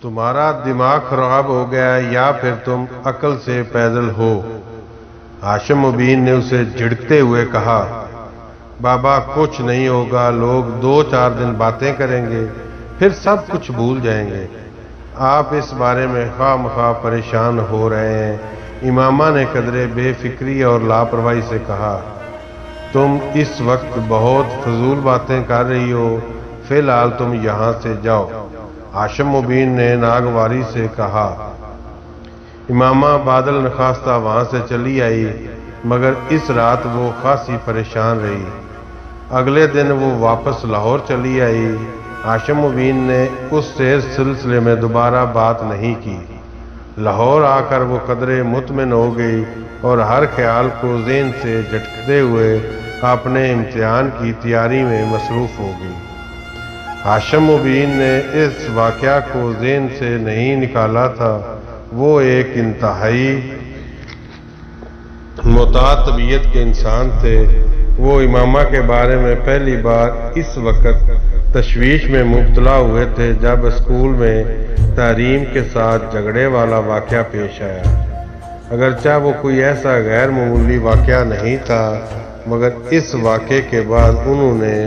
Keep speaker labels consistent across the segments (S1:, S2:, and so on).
S1: تمہارا دماغ خراب ہو گیا ہے یا پھر تم عقل سے پیدل ہو؟ ہاشم مبین نے اسے جھڑکتے ہوئے کہا۔ بابا کچھ نہیں ہوگا، لوگ 2-4 دن باتیں کریں گے پھر سب کچھ بھول جائیں گے۔ آپ اس بارے میں خواہ مخواہ پریشان ہو رہے ہیں۔ امامہ نے قدرے بے فکری اور لاپرواہی سے کہا۔ تم اس وقت بہت فضول باتیں کر رہی ہو، فی الحال تم یہاں سے جاؤ، ہاشم مبین نے ناگواری سے کہا۔ امامہ بادل نخواستہ وہاں سے چلی آئی، مگر اس رات وہ خاصی پریشان رہی۔ اگلے دن وہ واپس لاہور چلی آئی۔ ہاشم مبین نے اس سے اس سلسلے میں دوبارہ بات نہیں کی۔ لاہور آ کر وہ قدرے مطمئن ہو گئی اور ہر خیال کو ذہن سے جھٹکتے ہوئے اپنے امتحان کی تیاری میں مصروف ہو گئی۔ ہاشم مبین نے اس واقعہ کو ذہن سے نہیں نکالا تھا۔ وہ ایک انتہائی محتاط طبیعت کے انسان تھے۔ وہ امامہ کے بارے میں پہلی بار اس وقت تشویش میں مبتلا ہوئے تھے جب اسکول میں تحریم کے ساتھ جھگڑے والا واقعہ پیش آیا۔ اگرچہ وہ کوئی ایسا غیر معمولی واقعہ نہیں تھا، مگر اس واقعے کے بعد انہوں نے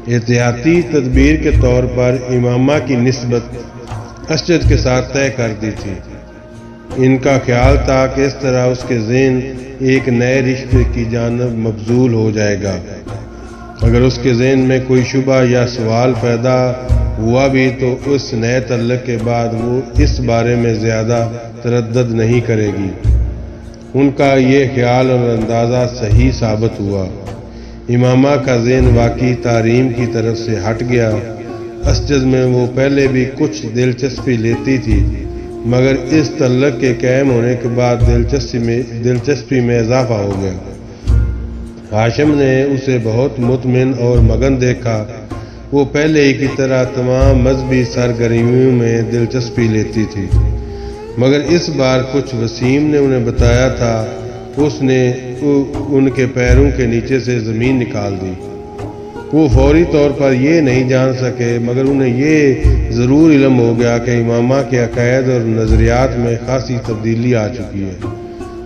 S1: احتیاطی تدبیر کے طور پر امامہ کی نسبت اسجد کے ساتھ طے کر دی تھی۔ ان کا خیال تھا کہ اس طرح اس کے ذہن ایک نئے رشتے کی جانب مبذول ہو جائے گا۔ اگر اس کے ذہن میں کوئی شبہ یا سوال پیدا ہوا بھی تو اس نئے تعلق کے بعد وہ اس بارے میں زیادہ تردد نہیں کرے گی۔ ان کا یہ خیال اور اندازہ صحیح ثابت ہوا۔ امامہ کا ذہن واقعی تحریم کی طرف سے ہٹ گیا۔ اسجد میں وہ پہلے بھی کچھ دلچسپی لیتی تھی، مگر اس تعلق کے قائم ہونے کے بعد دلچسپی میں اضافہ ہو گیا۔ ہاشم نے اسے بہت مطمئن اور مگن دیکھا۔ وہ پہلے ہی کی طرح تمام مذہبی سرگرمیوں میں دلچسپی لیتی تھی، مگر اس بار کچھ وسیم نے انہیں بتایا تھا۔ اس نے ان کے پیروں کے نیچے سے زمین نکال دی۔ وہ فوری طور پر یہ نہیں جان سکے، مگر انہیں یہ ضرور علم ہو گیا کہ امامہ کے عقائد اور نظریات میں خاصی تبدیلی آ چکی ہے،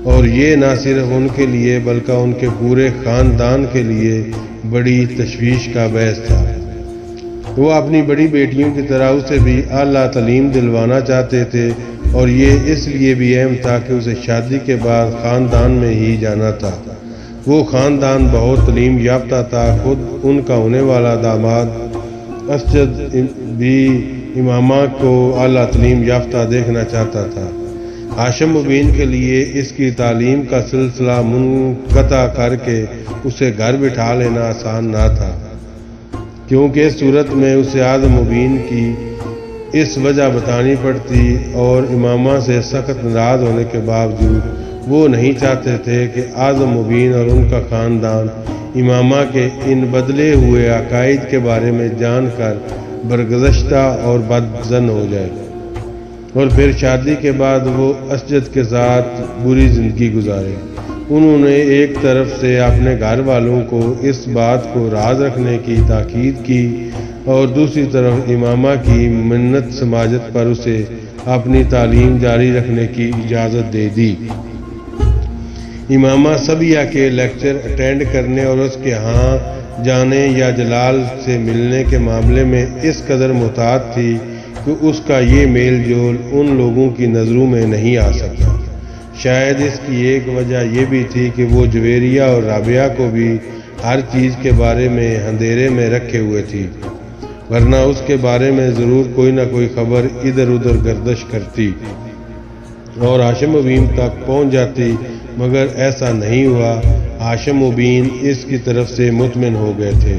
S1: اور یہ نہ صرف ان کے لیے بلکہ ان کے پورے خاندان کے لیے بڑی تشویش کا باعث تھا۔ وہ اپنی بڑی بیٹیوں کی طرح اسے بھی اعلیٰ تعلیم دلوانا چاہتے تھے، اور یہ اس لیے بھی اہم تھا کہ اسے شادی کے بعد خاندان میں ہی جانا تھا۔ وہ خاندان بہت تعلیم یافتہ تھا۔ خود ان کا ہونے والا داماد اسجد بھی امامہ کو اعلیٰ تعلیم یافتہ دیکھنا چاہتا تھا۔ ہاشم مبین کے لیے اس کی تعلیم کا سلسلہ منقطع کر کے اسے گھر بٹھا لینا آسان نہ تھا، کیونکہ اس صورت میں اسے اعظم مبین کی اس وجہ بتانی پڑتی، اور امامہ سے سخت ناراض ہونے کے باوجود وہ نہیں چاہتے تھے کہ اعظم مبین اور ان کا خاندان امامہ کے ان بدلے ہوئے عقائد کے بارے میں جان کر برگزشتہ اور بدظن ہو جائے، اور پھر شادی کے بعد وہ اسجد کے ساتھ بری زندگی گزارے۔ انہوں نے ایک طرف سے اپنے گھر والوں کو اس بات کو راز رکھنے کی تاکید کی، اور دوسری طرف امامہ کی منت سماجت پر اسے اپنی تعلیم جاری رکھنے کی اجازت دے دی۔ امامہ سبیہ کے لیکچر اٹینڈ کرنے اور اس کے ہاں جانے یا جلال سے ملنے کے معاملے میں اس قدر محتاط تھی کہ اس کا یہ میل جول ان لوگوں کی نظروں میں نہیں آ سکتا۔ شاید اس کی ایک وجہ یہ بھی تھی کہ وہ جویریہ اور رابعہ کو بھی ہر چیز کے بارے میں اندھیرے میں رکھے ہوئے تھی، ورنہ اس کے بارے میں ضرور کوئی نہ کوئی خبر ادھر ادھر گردش کرتی اور ہاشم مبین تک پہنچ جاتی، مگر ایسا نہیں ہوا۔ ہاشم مبین اس کی طرف سے مطمئن ہو گئے تھے،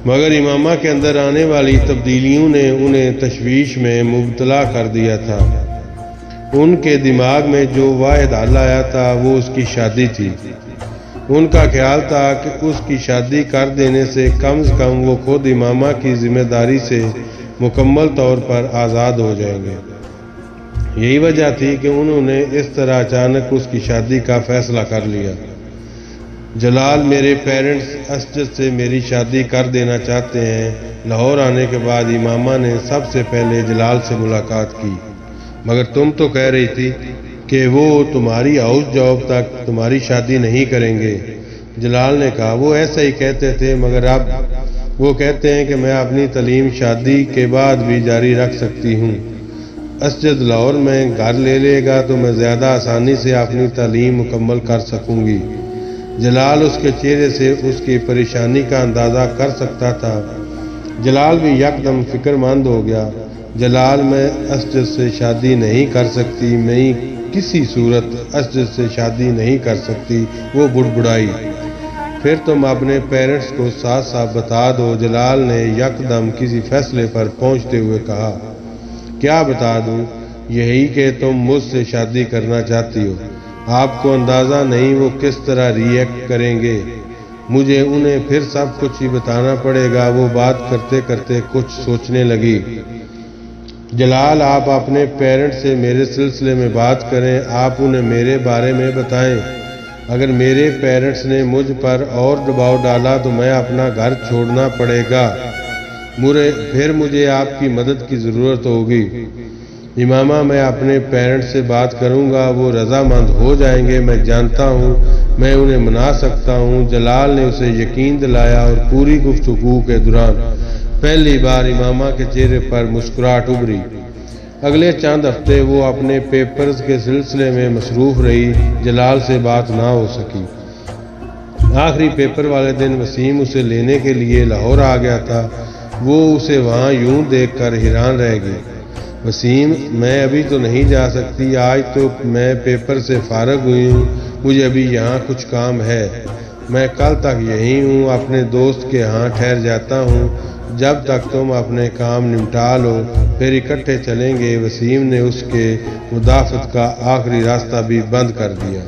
S1: مگر امامہ کے اندر آنے والی تبدیلیوں نے انہیں تشویش میں مبتلا کر دیا تھا۔ ان کے دماغ میں جو واحد حل آیا تھا وہ اس کی شادی تھی۔ ان کا خیال تھا کہ اس کی شادی کر دینے سے کم از کم وہ خود امامہ کی ذمہ داری سے مکمل طور پر آزاد ہو جائیں گے۔ یہی وجہ تھی کہ انہوں نے اس طرح اچانک اس کی شادی کا فیصلہ کر لیا۔ جلال میرے پیرنٹس اسجد سے میری شادی کر دینا چاہتے ہیں۔ لاہور آنے کے بعد امامہ نے سب سے پہلے جلال سے ملاقات کی، مگر تم تو کہہ رہی تھی کہ وہ تمہاری ہاؤس جاب تک تمہاری شادی نہیں کریں گے۔ جلال نے کہا وہ ایسا ہی کہتے تھے، مگر اب وہ کہتے ہیں کہ میں اپنی تعلیم شادی کے بعد بھی جاری رکھ سکتی ہوں۔ اسجد لاہور میں گھر لے لے گا تو میں زیادہ آسانی سے اپنی تعلیم مکمل کر سکوں گی۔ جلال اس کے چہرے سے اس کی پریشانی کا اندازہ کر سکتا تھا۔ جلال بھی یکدم فکر مند ہو گیا۔ جلال میں اسجد سے شادی نہیں کر سکتی، میں کسی صورت اسجد سے شادی نہیں کر سکتی، وہ بڑبڑائی۔ پھر تم اپنے پیرنٹس کو ساتھ ساتھ بتا دو، جلال نے یکدم کسی فیصلے پر پہنچتے ہوئے کہا۔ کیا بتا دوں؟ یہی کہ تم مجھ سے شادی کرنا چاہتی ہو۔ آپ کو اندازہ نہیں وہ کس طرح ری ایکٹ کریں گے۔ مجھے انہیں پھر سب کچھ ہی بتانا پڑے گا۔ وہ بات کرتے کرتے کچھ سوچنے لگی۔ جلال آپ اپنے پیرنٹ سے میرے سلسلے میں بات کریں، آپ انہیں میرے بارے میں بتائیں۔ اگر میرے پیرنٹس نے مجھ پر اور دباؤ ڈالا تو میں اپنا گھر چھوڑنا پڑے گا، پھر مجھے آپ کی مدد کی ضرورت ہوگی۔ امامہ میں اپنے پیرنٹس سے بات کروں گا، وہ رضامند ہو جائیں گے، میں جانتا ہوں میں انہیں منا سکتا ہوں۔ جلال نے اسے یقین دلایا اور پوری گفتگو کے دوران پہلی بار امامہ کے چہرے پر مسکراہٹ ابھری۔ اگلے چند ہفتے وہ اپنے پیپرز کے سلسلے میں مصروف رہی، جلال سے بات نہ ہو سکی۔ آخری پیپر والے دن وسیم اسے لینے کے لیے لاہور آ گیا تھا۔ وہ اسے وہاں یوں دیکھ کر حیران رہ گئی۔ وسیم، میں ابھی تو نہیں جا سکتی، آج تو میں پیپر سے فارغ ہوئی ہوں، مجھے ابھی یہاں کچھ کام ہے، میں کل تک یہیں ہوں، اپنے دوست کے ہاں ٹھہر جاتا ہوں، جب تک تم اپنے کام نمٹا لو پھر اکٹھے چلیں گے۔ وسیم نے اس کے مدافعت کا آخری راستہ بھی بند کر دیا۔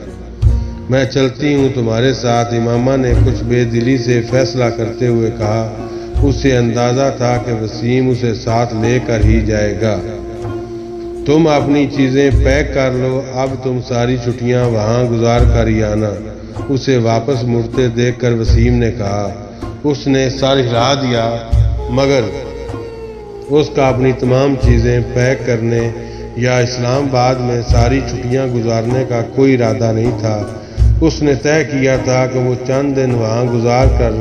S1: میں چلتی ہوں تمہارے ساتھ، امامہ نے کچھ بے دلی سے فیصلہ کرتے ہوئے کہا۔ اسے اندازہ تھا کہ وسیم اسے ساتھ لے کر ہی جائے گا۔ تم اپنی چیزیں پیک کر لو، اب تم ساری چھٹیاں وہاں گزار کر ہی آنا، اسے واپس مڑتے دیکھ کر وسیم نے کہا۔ اس نے سر ہلا دیا، مگر اس کا اپنی تمام چیزیں پیک کرنے یا اسلام آباد میں ساری چھٹیاں گزارنے کا کوئی ارادہ نہیں تھا۔ اس نے طے کیا تھا کہ وہ چند دن وہاں گزار کر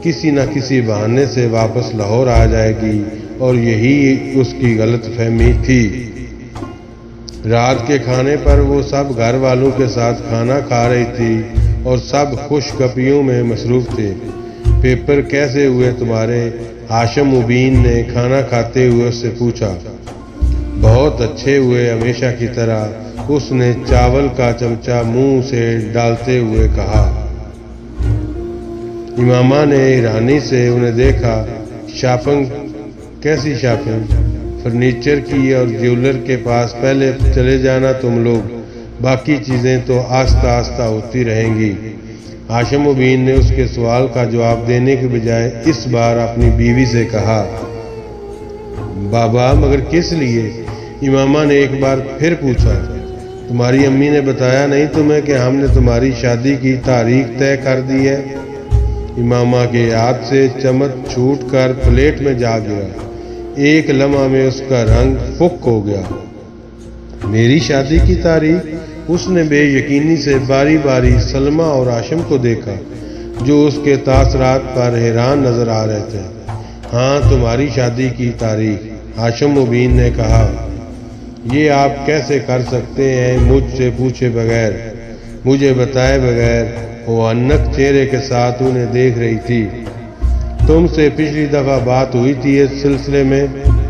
S1: کسی نہ کسی بہانے سے واپس لاہور آ جائے گی، اور یہی اس کی غلط فہمی تھی۔ رات کے کھانے پر وہ سب گھر والوں کے ساتھ کھانا کھا رہی تھی اور سب خوش گپیوں میں مصروف تھے۔ پیپر کیسے ہوئے تمہارے؟ ہاشم مبین نے کھانا کھاتے ہوئے اس سے پوچھا۔ بہت اچھے ہوئے، ہمیشہ کی طرح، اس نے چاول کا چمچہ منہ سے ڈالتے ہوئے کہا۔ امامہ نے حیرانی سے انہیں دیکھا۔ شاپنگ؟ کیسی شاپنگ؟ فرنیچر کی اور جیولر کے پاس پہلے چلے جانا تم لوگ، باقی چیزیں تو آہستہ آہستہ ہوتی رہیں گی۔ ہاشم مبین نے اس کے سوال کا جواب دینے کے بجائے اس بار اپنی بیوی سے کہا۔ بابا، مگر کس لیے؟ امامہ نے ایک بار پھر پوچھا۔ تمہاری امی نے بتایا نہیں تمہیں کہ ہم نے تمہاری شادی کی تاریخ طے کر دی ہے؟ امامہ کے ہاتھ سے چمچ چھوٹ کر پلیٹ میں جا گرا۔ ایک لمحہ میں اس کا رنگ فک ہو گیا۔ میری شادی کی تاریخ؟ اس نے بے یقینی سے باری باری سلمہ اور ہاشم کو دیکھا، جو اس کے تاثرات پر حیران نظر آ رہے تھے۔ ہاں، تمہاری شادی کی تاریخ، ہاشم مبین نے کہا۔ یہ آپ کیسے کر سکتے ہیں مجھ سے پوچھے بغیر، مجھے بتائے بغیر؟ وہ انک چہرے کے ساتھ انہیں دیکھ رہی تھی۔ تم سے پچھلی دفعہ بات ہوئی تھی اس سلسلے میں؟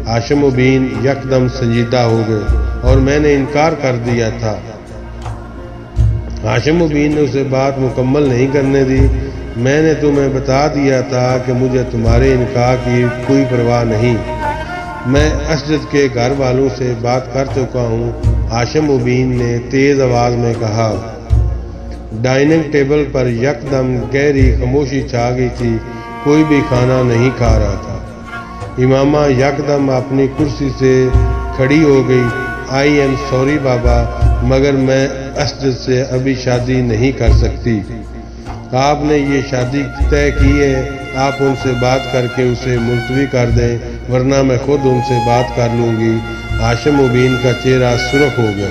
S1: ہاشم مبین یکدم سنجیدہ ہو گئے۔ اور میں نے انکار کر دیا تھا۔ ہاشم مبین نے اسے بات مکمل نہیں کرنے دی۔ میں نے تمہیں بتا دیا تھا کہ مجھے تمہارے انکار کی کوئی پرواہ نہیں۔ میں اسجد کے گھر والوں سے بات کر چکا ہوں، ہاشم مبین نے تیز آواز میں کہا۔ ڈائننگ ٹیبل پر یکدم گہری خاموشی چھا گئی تھی، کوئی بھی کھانا نہیں کھا رہا تھا۔ امامہ یکدم اپنی کرسی سے کھڑی ہو گئی۔ آئی ایم سوری بابا، مگر میں اسجد سے ابھی شادی نہیں کر سکتی۔ آپ نے یہ شادی طے کی ہے، آپ ان سے بات کر کے اسے ملتوی کر دیں، ورنہ میں خود ان سے بات کر لوں گی۔ ہاشم مبین کا چہرہ سرخ ہو گیا۔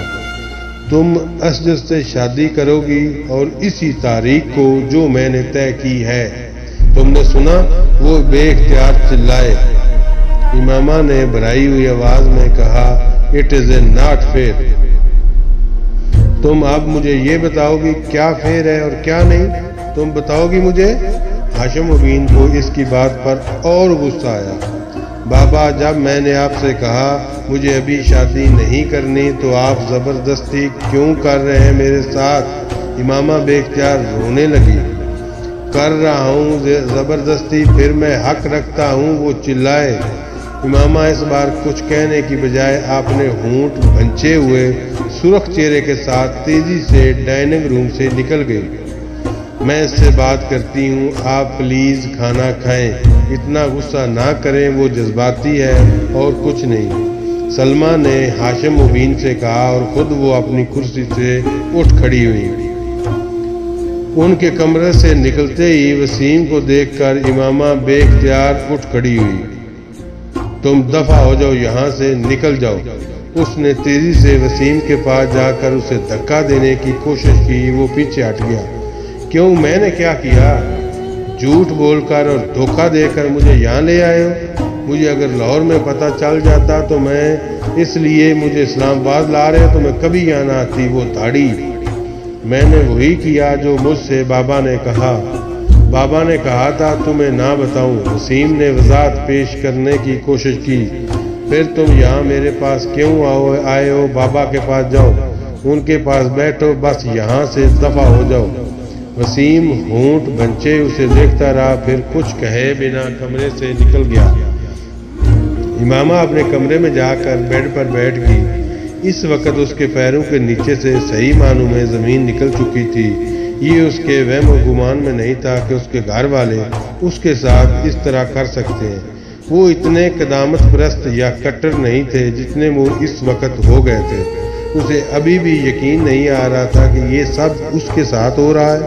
S1: تم اسجد سے شادی کرو گی اور اسی تاریخ کو جو میں نے طے کی ہے؟ تم نے سنا؟ وہ بے اختیار چلائے۔ امامہ نے بھرائی ہوئی آواز میں کہا، it is a not fair. تم اب مجھے یہ بتاؤ گی کیا فیئر ہے اور کیا نہیں؟ تم بتاؤ گی مجھے؟ ہاشم مبین کو اس کی بات پر اور غصہ آیا۔ بابا، جب میں نے آپ سے کہا مجھے ابھی شادی نہیں کرنی تو آپ زبردستی کیوں کر رہے ہیں میرے ساتھ؟ امامہ بے اختیار رونے لگی۔ کر رہا ہوں زبردستی، پھر میں حق رکھتا ہوں، وہ چلائے۔ امامہ اس بار کچھ کہنے کی بجائے آپ نے ہونٹ بھنچے ہوئے سرخ چہرے کے ساتھ تیزی سے ڈائننگ روم سے نکل گئی۔ میں اس سے بات کرتی ہوں، آپ پلیز کھانا کھائیں، اتنا غصہ نہ کریں، وہ جذباتی ہے اور کچھ نہیں۔ سلمہ نے ہاشم مبین سے کہا اور خود وہ اپنی کرسی سے اٹھ کھڑی ہوئی۔ ان کے کمرے سے نکلتے ہی وسیم کو دیکھ کر امامہ بے اختیار اٹھ کھڑی ہوئی۔ تم دفع ہو جاؤ، یہاں سے نکل جاؤ۔ اس نے تیزی سے وسیم کے پاس جا کر اسے دھکا دینے کی کوشش کی، وہ پیچھے ہٹ گیا۔ کیوں؟ میں نے کیا کیا؟ جھوٹ بول کر اور دھوکہ دے کر مجھے یہاں لے آئے ہو؟ مجھے اگر لاہور میں پتہ چل جاتا تو میں اس لیے مجھے اسلام آباد لا رہے تو میں کبھی یہاں نہ آتی۔ وہ داڑھی، میں نے وہی کیا جو مجھ سے بابا نے کہا۔ بابا نے کہا تھا تمہیں نہ بتاؤں۔ وسیم نے وضاحت پیش کرنے کی کوشش کی۔ پھر تم یہاں میرے پاس کیوں آئے ہو؟ بابا کے پاس جاؤ، ان کے پاس بیٹھو، بس یہاں سے دفع ہو جاؤ۔ وسیم ہونٹ بھنچے اسے دیکھتا رہا، پھر کچھ کہے بنا کمرے سے نکل گیا۔ امامہ اپنے کمرے میں جا کر بیڈ پر بیٹھ گئی۔ اس وقت اس کے پیروں کے نیچے سے صحیح معنوں میں زمین نکل چکی تھی۔ یہ اس کے وہم و گمان میں نہیں تھا کہ اس کے گھر والے اس کے ساتھ اس طرح کر سکتے ہیں۔ وہ اتنے قدامت پرست یا کٹر نہیں تھے جتنے وہ اس وقت ہو گئے تھے۔ اسے ابھی بھی یقین نہیں آ رہا تھا کہ یہ سب اس کے ساتھ ہو رہا ہے۔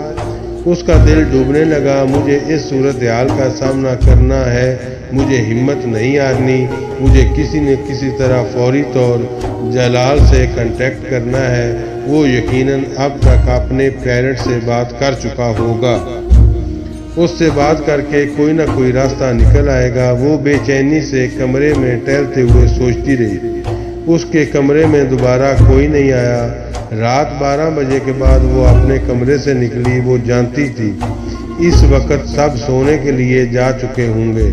S1: اس کا دل ڈوبنے لگا۔ مجھے اس صورتحال کا سامنا کرنا ہے، مجھے ہمت نہیں ہارنی، مجھے کسی نہ کسی طرح فوری طور جلال سے کنٹیکٹ کرنا ہے۔ وہ یقیناً اب تک اپنے پیرنٹس سے بات کر چکا ہوگا، اس سے بات کر کے کوئی نہ کوئی راستہ نکل آئے گا۔ وہ بے چینی سے کمرے میں ٹہلتے ہوئے سوچتی رہی۔ اس کے کمرے میں دوبارہ کوئی نہیں آیا۔ رات 12 بجے کے بعد وہ اپنے کمرے سے نکلی۔ وہ جانتی تھی اس وقت سب سونے کے لیے جا چکے ہوں گے۔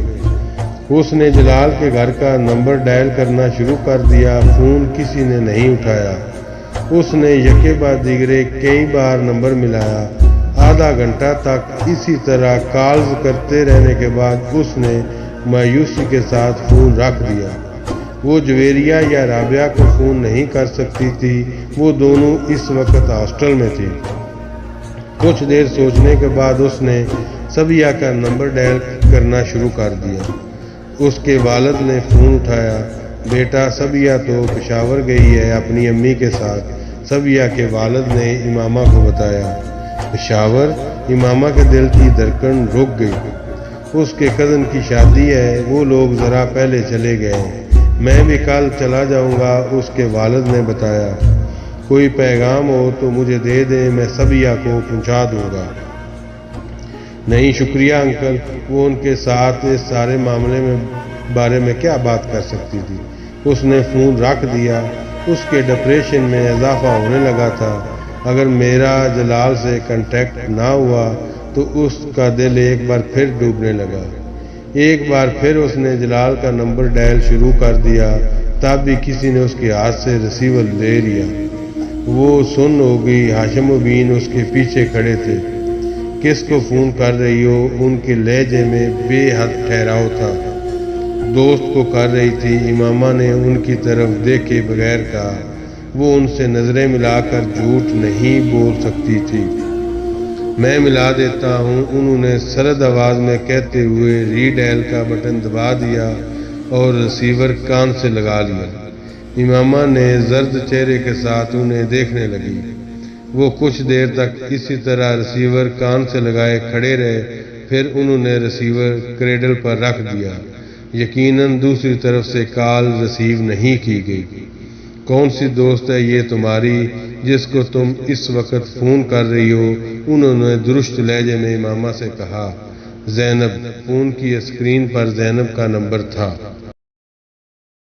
S1: اس نے جلال کے گھر کا نمبر ڈائل کرنا شروع کر دیا۔ فون کسی نے نہیں اٹھایا۔ اس نے یکے بعد دیگرے کئی بار نمبر ملایا۔ آدھا گھنٹہ تک اسی طرح کالز کرتے رہنے کے بعد اس نے مایوسی کے ساتھ فون رکھ دیا۔ وہ جویریہ یا رابعہ کو فون نہیں کر سکتی تھی، وہ دونوں اس وقت ہاسٹل میں تھی۔ کچھ دیر سوچنے کے بعد اس نے صبیہ کا نمبر ڈائل کرنا شروع کر دیا۔ اس کے والد نے فون اٹھایا۔ بیٹا، صبیہ تو پشاور گئی ہے اپنی امی کے ساتھ، صبیہ کے والد نے امامہ کو بتایا۔ پشاور؟ امامہ کے دل کی دھڑکن رک گئی۔ اس کے کزن کی شادی ہے، وہ لوگ ذرا پہلے چلے گئے۔ میں بھی کل چلا جاؤں گا، اس کے والد نے بتایا۔ کوئی پیغام ہو تو مجھے دے دیں، میں صبیہ کو پہنچا دوں گا۔ نہیں شکریہ انکل، وہ ان کے ساتھ اس سارے معاملے میں بارے میں کیا بات کر سکتی تھی۔ اس نے فون رکھ دیا۔ اس کے ڈپریشن میں اضافہ ہونے لگا تھا۔ اگر میرا جلال سے کنٹیکٹ نہ ہوا تو اس کا دل ایک بار پھر ڈوبنے لگا۔ ایک بار پھر اس نے جلال کا نمبر ڈائل شروع کر دیا، تب بھی کسی نے اس کے ہاتھ سے ریسیور لے لیا۔ وہ سن ہو گئی۔ ہاشم مبین اس کے پیچھے کھڑے تھے۔ کس کو فون کر رہی ہو؟ ان کے لہجے میں بے حد ٹھہراؤ تھا۔ دوست کو کر رہی تھی، امامہ نے ان کی طرف دیکھے بغیر کہا۔ وہ ان سے نظریں ملا کر جھوٹ نہیں بول سکتی تھی۔ میں ملا دیتا ہوں، انہوں نے سرد آواز میں کہتے ہوئے ری ڈائل کا بٹن دبا دیا اور ریسیور کان سے لگا لیا۔ امامہ نے زرد چہرے کے ساتھ انہیں دیکھنے لگی۔ وہ کچھ دیر تک اسی طرح ریسیور کان سے لگائے کھڑے رہے، پھر انہوں نے ریسیور کریڈل پر رکھ دیا۔ یقیناً دوسری طرف سے کال ریسیو نہیں کی گئی۔ کون سی دوست ہے یہ تمہاری جس کو تم اس وقت فون کر رہی ہو؟ انہوں نے درست لہجے میں امامہ سے کہا۔ زینب۔ فون کی اسکرین پر زینب کا نمبر تھا۔